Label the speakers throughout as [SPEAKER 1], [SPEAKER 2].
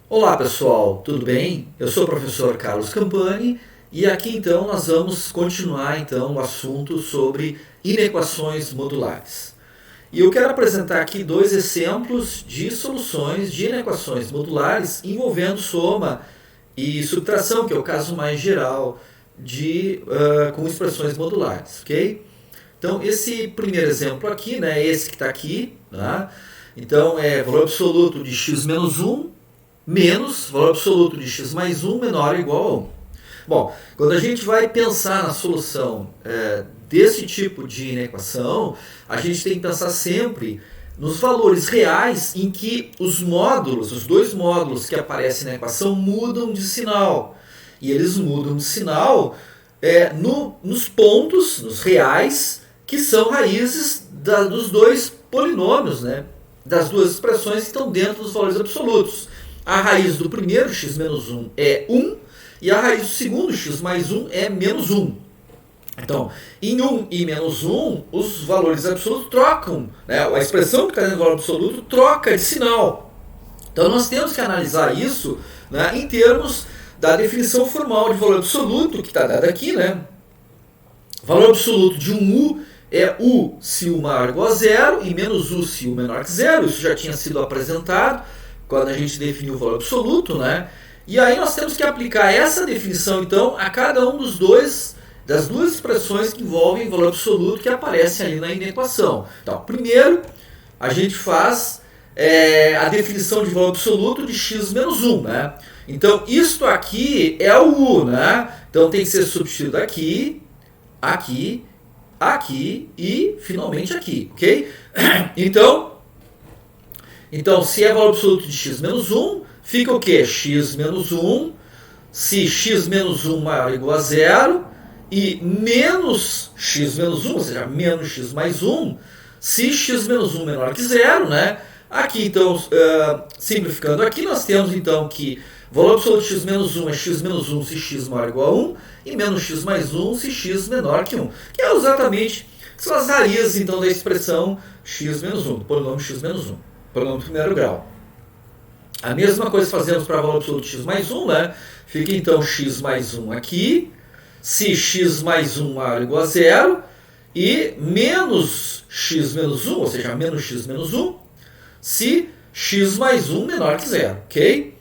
[SPEAKER 1] Olá pessoal, tudo bem? Eu sou o professor Carlos Campani e aqui então nós vamos continuar então o assunto sobre inequações modulares. E eu quero apresentar aqui dois exemplos de soluções de inequações modulares envolvendo soma e subtração, que é o caso mais geral com expressões modulares, ok? Então esse primeiro exemplo aqui, né, esse que está aqui, tá? Então é valor absoluto de x menos 1 menos valor absoluto de x mais 1 menor ou igual a 1. Bom, quando a gente vai pensar na solução desse tipo de inequação, a gente tem que pensar sempre nos valores reais em que os módulos, os dois módulos que aparecem na equação, mudam de sinal. E eles mudam de sinal nos pontos, nos reais, que são raízes dos dois polinômios, né? Das duas expressões que estão dentro dos valores absolutos. A raiz do primeiro, x menos 1, é 1, e a raiz do segundo, x mais 1, é menos 1. Então, em 1 e menos 1, os valores absolutos trocam, né? A expressão que está dentro do valor absoluto troca de sinal. Então, nós temos que analisar isso, né, em termos da definição formal de valor absoluto, que está dada aqui, né? Valor absoluto de um u é u se u maior ou igual a zero e menos u se u menor que zero. Isso já tinha sido apresentado quando a gente definiu o valor absoluto, né? E aí nós temos que aplicar essa definição, então, a cada um das duas expressões que envolvem valor absoluto que aparecem ali na inequação. Então, primeiro, a gente faz a definição de valor absoluto de x menos 1, né? Então, isto aqui é o u, né? Então, tem que ser substituído aqui, aqui, aqui e, finalmente, aqui, ok? Então, se é valor absoluto de x menos 1, fica o quê? X menos 1, se x menos 1 maior ou igual a zero, e menos x menos 1, ou seja, menos x mais 1, se x menos 1 menor que zero, né? Aqui, então, simplificando aqui, nós temos, então, que valor absoluto de x menos 1 é x menos 1 se x maior ou igual a 1, e menos x mais 1 se x menor que 1, que é exatamente, são as raízes, então, da expressão x menos 1, do polinômio x menos 1. Polinômio de primeiro grau. A mesma coisa fazemos para valor absoluto de x mais 1, né? Fica então x mais 1 aqui, se x mais 1 maior ou igual a zero, e menos x menos 1, ou seja, menos x menos 1, se x mais 1 menor que zero, ok?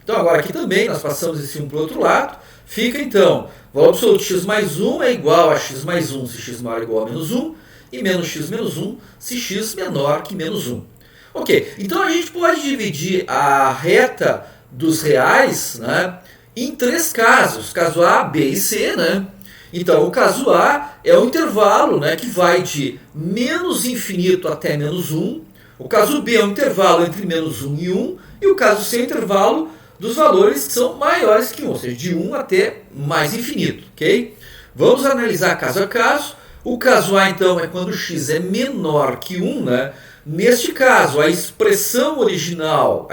[SPEAKER 1] Então agora aqui também nós passamos esse 1 para o outro lado, fica então, valor absoluto de x mais 1 é igual a x mais 1 se x maior ou igual a menos 1, e menos x menos 1 se x menor que menos 1. Ok, então a gente pode dividir a reta dos reais, né, em três casos, caso A, B e C, né? Então o caso A é o intervalo, né, que vai de menos infinito até menos 1, o caso B é o intervalo entre menos 1 e 1, e o caso C é o intervalo dos valores que são maiores que 1, ou seja, de 1 até mais infinito, ok? Vamos analisar caso a caso. O caso A, então, é quando x é menor que 1, né? Neste caso, a expressão original,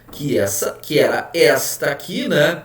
[SPEAKER 1] que era esta aqui, né?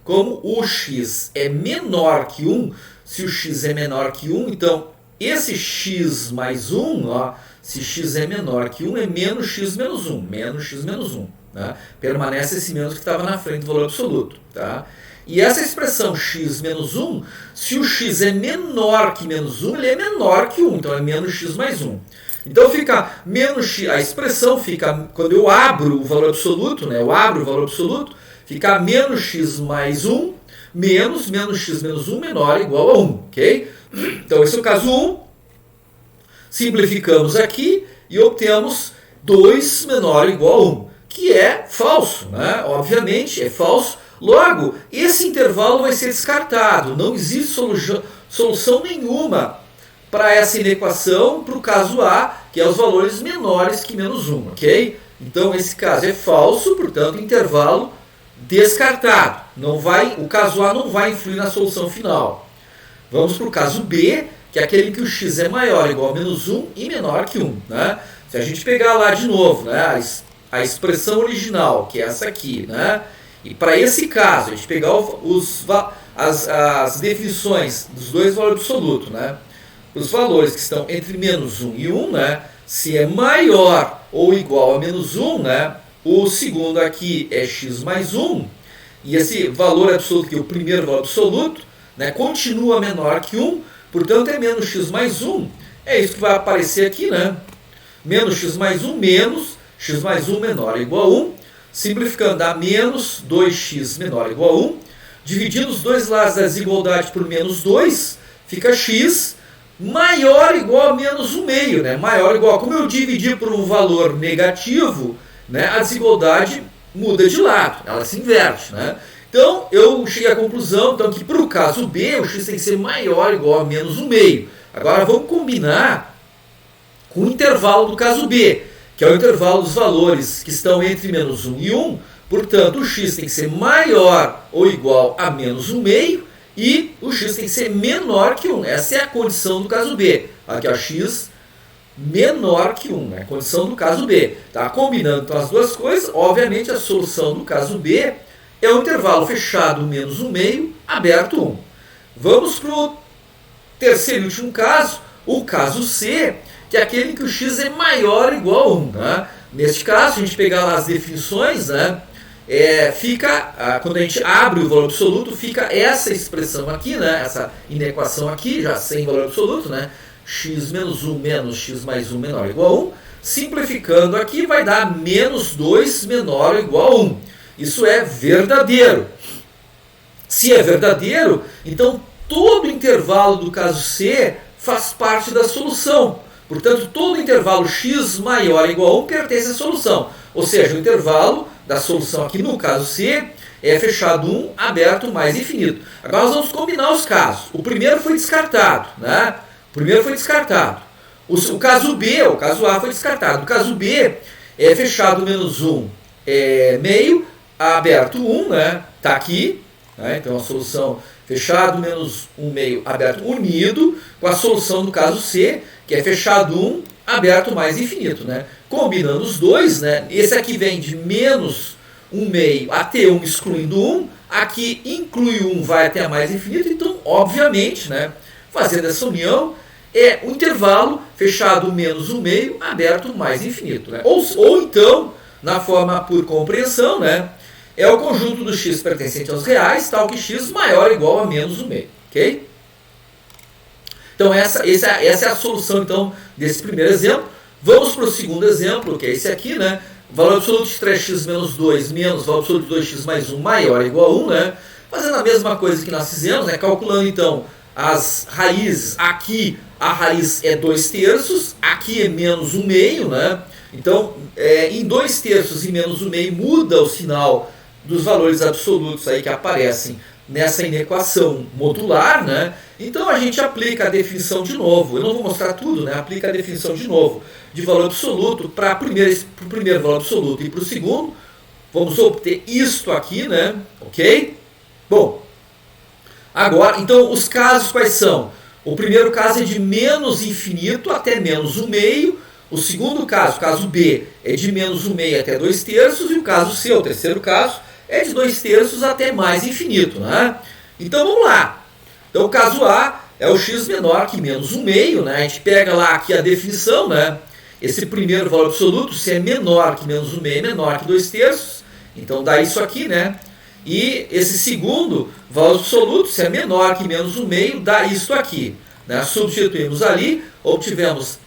[SPEAKER 1] Como o x é menor que 1, se o x é menor que 1, então esse x mais 1, ó, se x é menor que 1, é menos x menos 1, menos x menos 1. Tá? Permanece esse menos que estava na frente do valor absoluto. Tá? E essa expressão x menos 1, se o x é menor que menos 1, ele é menor que 1, então é menos x mais 1. Então fica menos x, a expressão fica, quando eu abro o valor absoluto, né, eu abro o valor absoluto, fica menos x mais 1, menos x menos 1 menor ou igual a 1, ok? Então esse é o caso 1, simplificamos aqui e obtemos 2 menor ou igual a 1, que é falso, né? Obviamente é falso. Logo, esse intervalo vai ser descartado, não existe solução nenhuma para essa inequação, para o caso A, que é os valores menores que menos 1, ok? Então, esse caso é falso, portanto, intervalo descartado. O caso A não vai influir na solução final. Vamos para o caso B, que é aquele que o x é maior ou igual a menos 1 e menor que 1. Né? Se a gente pegar lá de novo, né, a expressão original, que é essa aqui, né, e para esse caso, a gente pegar as definições dos dois valores absolutos, né, os valores que estão entre menos 1 e 1, né, se é maior ou igual a menos 1, né, o segundo aqui é x mais 1, e esse valor absoluto, que é o primeiro valor absoluto, né, continua menor que 1, portanto é menos x mais 1. É isso que vai aparecer aqui, né? Menos x mais 1 menos x mais 1 menor ou igual a 1. Simplificando, dá menos 2x menor ou igual a 1. Dividindo os dois lados da desigualdade por menos 2, fica x maior ou igual a menos 1 meio, né? Maior ou igual a, como eu dividi por um valor negativo, né, a desigualdade muda de lado, ela se inverte, né? Então, eu cheguei à conclusão então, que para o caso B, o x tem que ser maior ou igual a menos 1 meio. Agora, vamos combinar com o intervalo do caso B, que é o intervalo dos valores que estão entre menos 1 e 1. Portanto, o x tem que ser maior ou igual a menos 1 meio e o x tem que ser menor que 1. Essa é a condição do caso B. Aqui, ó, x menor que 1, né? Condição do caso B. Tá? Combinando então, as duas coisas, obviamente a solução do caso B é o intervalo fechado menos 1 meio, aberto 1. Vamos para o terceiro e último caso, o caso C, que é aquele em que o x é maior ou igual a 1. Né? Neste caso, se a gente pegar lá as definições, né, quando a gente abre o valor absoluto, fica essa expressão aqui, né, essa inequação aqui, já sem valor absoluto, né, x menos 1 menos x mais 1 menor ou igual a 1. Simplificando aqui, vai dar menos 2 menor ou igual a 1. Isso é verdadeiro. Se é verdadeiro, então todo o intervalo do caso C faz parte da solução. Portanto, todo o intervalo x maior ou igual a 1 pertence à solução. Ou seja, o intervalo da solução aqui no caso C é fechado 1, aberto mais infinito. Agora nós vamos combinar os casos. O primeiro foi descartado, né? O primeiro foi descartado. O caso B, o caso A foi descartado. O caso B é fechado menos 1 meio, aberto 1, né? Está aqui. Né? Então a solução fechado menos 1 meio, aberto unido, com a solução do caso C, que é fechado 1, aberto mais infinito. Né? Combinando os dois, né? Esse aqui vem de menos 1 meio até 1 excluindo 1, aqui inclui 1, vai até mais infinito, então obviamente, né, fazendo essa união, é o intervalo fechado menos 1 meio, aberto mais infinito. Né? Ou então, na forma por compreensão, né, é o conjunto do x pertencente aos reais, tal que x maior ou igual a menos 1 meio. Ok? Então essa é a solução então, desse primeiro exemplo. Vamos para o segundo exemplo, que é esse aqui, né? Valor absoluto de 3x menos 2 menos valor absoluto de 2x mais 1 maior ou igual a 1, né? Fazendo a mesma coisa que nós fizemos, né? Calculando então as raízes. Aqui a raiz é 2/3, aqui é menos 1 meio, né? Então, em 2/3 e menos 1 meio muda o sinal dos valores absolutos aí que aparecem nessa inequação modular, né? Então a gente aplica a definição de novo. Eu não vou mostrar tudo, né? Aplica a definição de novo de valor absoluto para o primeiro valor absoluto e para o segundo. Vamos obter isto aqui, né? Ok? Bom, agora, então os casos quais são? O primeiro caso é de menos infinito até menos 1 meio. O segundo caso, caso B, é de menos 1 meio até 2/3. E o caso C, o terceiro caso, é de 2/3 até mais infinito. Né? Então vamos lá. Então o caso A é o x menor que menos 1 meio. Né? A gente pega lá aqui a definição. Né? Esse primeiro valor absoluto, se é menor que menos 1 meio, é menor que 2/3. Então dá isso aqui, né? E esse segundo valor absoluto, se é menor que menos 1 meio, dá isso aqui. Né? Substituímos ali, obtivemos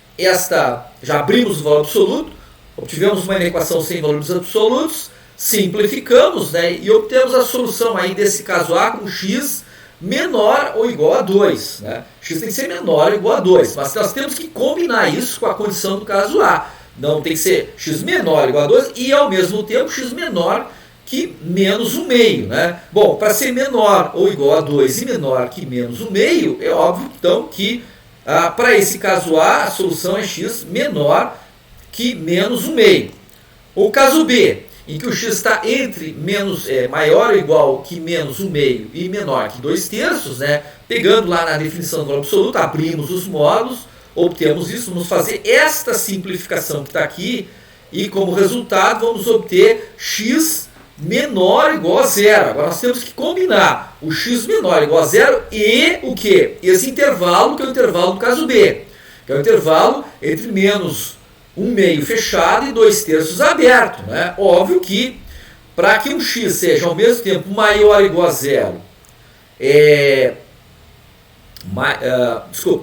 [SPEAKER 1] já abrimos o valor absoluto, obtivemos uma inequação sem valores absolutos, simplificamos, né? E obtemos a solução aí desse caso A com x menor ou igual a 2. Né? X tem que ser menor ou igual a 2, mas nós temos que combinar isso com a condição do caso A. Não tem que ser x menor ou igual a 2 e, ao mesmo tempo, x menor que menos 1 meio. Né? Bom, para ser menor ou igual a 2 e menor que menos 1 meio, é óbvio, então, que para esse caso A, a solução é x menor que menos 1 meio. O caso B, em que o x está entre maior ou igual que menos 1 meio e menor que 2/3, né? Pegando lá na definição do valor absoluto, abrimos os módulos, obtemos isso, vamos fazer esta simplificação que está aqui, e como resultado vamos obter x menor ou igual a zero. Agora nós temos que combinar o x menor ou igual a zero e o quê? Esse intervalo, que é o intervalo do caso B, que é o intervalo entre menos 1 meio fechado e 2/3 aberto. Né? Óbvio que para que um x seja ao mesmo tempo maior ou igual a zero,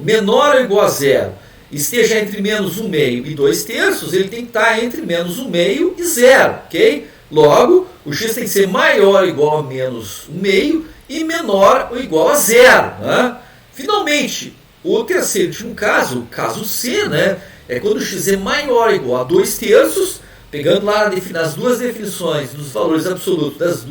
[SPEAKER 1] menor ou igual a zero, esteja entre menos 1 meio e 2/3, ele tem que estar entre menos 1 meio e zero, ok? Logo, o x tem que ser maior ou igual a menos 1 meio e menor ou igual a zero. Né? Finalmente, o terceiro e último caso, o caso C, né, é quando o x é maior ou igual a 2/3, pegando lá nas duas definições dos valores absolutos,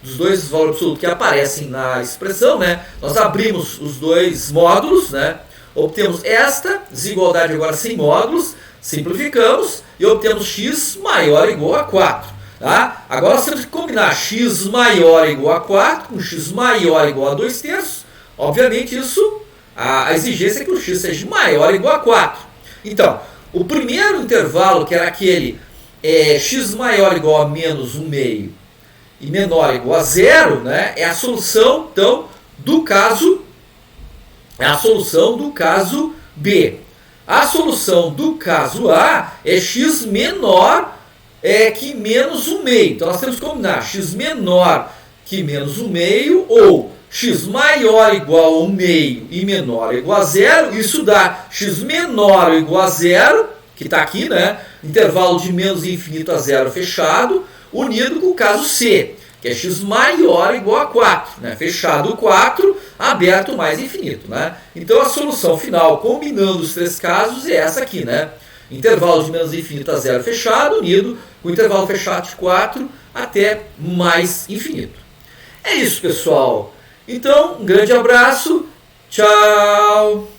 [SPEAKER 1] dos dois valores absolutos que aparecem na expressão, né, nós abrimos os dois módulos, né, obtemos esta desigualdade agora sem módulos, simplificamos e obtemos x maior ou igual a 4. Tá? Agora nós temos que combinar x maior ou igual a 4 com x maior ou igual a 2/3. Obviamente isso, a exigência é que o x seja maior ou igual a 4. Então, o primeiro intervalo, que era aquele x maior ou igual a menos 1 meio e menor ou igual a zero, né, é a solução, então, do caso B. A solução do caso A é x menor que menos 1 meio. Então, nós temos que combinar x menor que menos 1 meio ou x maior ou igual a 1 meio e menor ou igual a zero. Isso dá x menor ou igual a zero, que está aqui, né? Intervalo de menos infinito a zero fechado, unido com o caso C, que é x maior ou igual a 4, né? Fechado 4, aberto mais infinito, né? Então a solução final, combinando os três casos, é essa aqui, né? Intervalo de menos infinito a zero fechado, unido com o intervalo fechado de 4 até mais infinito. É isso, pessoal. Então, um grande abraço. Tchau!